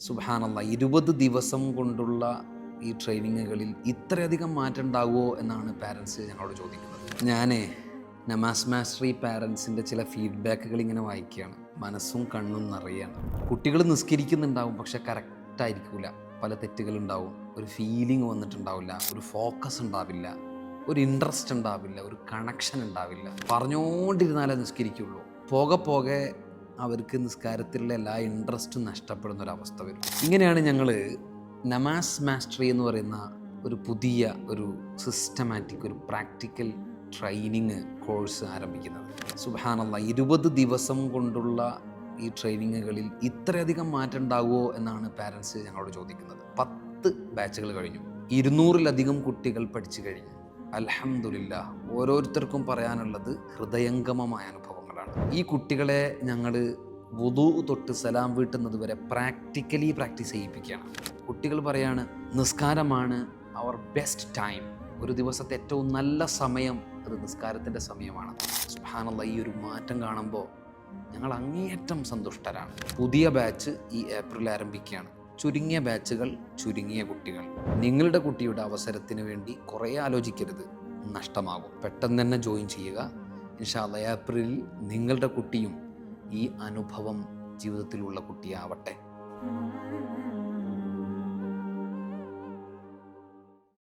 സുബ്ഹാനല്ലാഹ് 20 ദിവസം കൊണ്ടുള്ള ഈ ട്രെയിനിങ്ങുകളിൽ ഇത്രയധികം മാറ്റം ഉണ്ടാകുമോ എന്നാണ് പാരൻസ് ഞങ്ങളോട് ചോദിക്കുന്നത്. ഞാൻ നമാസ് മാസ്റ്ററി പാരൻസിൻ്റെ ചില ഫീഡ്ബാക്കുകൾ ഇങ്ങനെ വായിക്കുകയാണ്. മനസ്സും കണ്ണും നിറയാണ്. കുട്ടികൾ നിസ്കരിക്കുന്നുണ്ടാവും, പക്ഷെ കറക്റ്റായിരിക്കില്ല. പല തെറ്റുകളുണ്ടാവും, ഒരു ഫീലിംഗ് വന്നിട്ടുണ്ടാവില്ല, ഒരു ഫോക്കസ് ഉണ്ടാവില്ല, ഒരു ഇൻട്രസ്റ്റ് ഉണ്ടാവില്ല, ഒരു കണക്ഷൻ ഉണ്ടാവില്ല. പറഞ്ഞുകൊണ്ടിരുന്നാലേ നിസ്കരിക്കുള്ളൂ. പോകെ പോകെ അവർക്ക് നിസ്കാരത്തിലുള്ള എല്ലാ ഇൻട്രസ്റ്റും നഷ്ടപ്പെടുന്ന ഒരവസ്ഥ വരും. ഇങ്ങനെയാണ് ഞങ്ങൾ നമാസ് മാസ്റ്ററി എന്ന് പറയുന്ന ഒരു പുതിയ ഒരു സിസ്റ്റമാറ്റിക് ഒരു പ്രാക്ടിക്കൽ ട്രെയിനിങ് കോഴ്സ് ആരംഭിക്കുന്നത്. സുബ്ഹാനല്ലാഹ് 20 ദിവസം കൊണ്ടുള്ള ഈ ട്രെയിനിങ്ങുകളിൽ ഇത്രയധികം മാറ്റം ഉണ്ടാകുമോ എന്നാണ് പാരൻസ് ഞങ്ങളോട് ചോദിക്കുന്നത്. 10 ബാച്ചുകൾ കഴിഞ്ഞു, 200-ലധികം കുട്ടികൾ പഠിച്ചു കഴിഞ്ഞു. അൽഹംദുലില്ലാഹ്, ഓരോരുത്തർക്കും പറയാനുള്ളത് ഹൃദയംഗമമായ അനുഭവങ്ങളാണ്. ഈ കുട്ടികളെ ഞങ്ങൾ വുദൂ തൊട്ട് സലാം വീട്ടുന്നത് വരെ പ്രാക്ടിക്കലി പ്രാക്ടീസ് ചെയ്യിപ്പിക്കുകയാണ്. കുട്ടികൾ പറയാണ്, നിസ്കാരമാണ് അവർ ബെസ്റ്റ് ടൈം. ഒരു ദിവസത്തെ ഏറ്റവും നല്ല സമയം അത് നിസ്കാരത്തിൻ്റെ സമയമാണ്. സുബ്ഹാനല്ലാഹ്, ഈ ഒരു മാറ്റം കാണുമ്പോൾ ഞങ്ങൾ അങ്ങേയറ്റം സന്തുഷ്ടരാണ്. പുതിയ ബാച്ച് ഈ ഏപ്രിൽ ആരംഭിക്കുകയാണ്. ചുരുങ്ങിയ ബാച്ചുകൾ, ചുരുങ്ങിയ കുട്ടികൾ. നിങ്ങളുടെ കുട്ടിയുടെ അവസരത്തിന് വേണ്ടി കുറേ ആലോചിക്കരുത്, നഷ്ടമാകും. പെട്ടെന്ന് തന്നെ ജോയിൻ ചെയ്യുക. ഇൻഷാ അല്ലാഹ് ഏപ്രിലിൽ നിങ്ങളുടെ കുട്ടിയും ഈ അനുഭവം ജീവിതത്തിലുള്ള കുട്ടിയാവട്ടെ.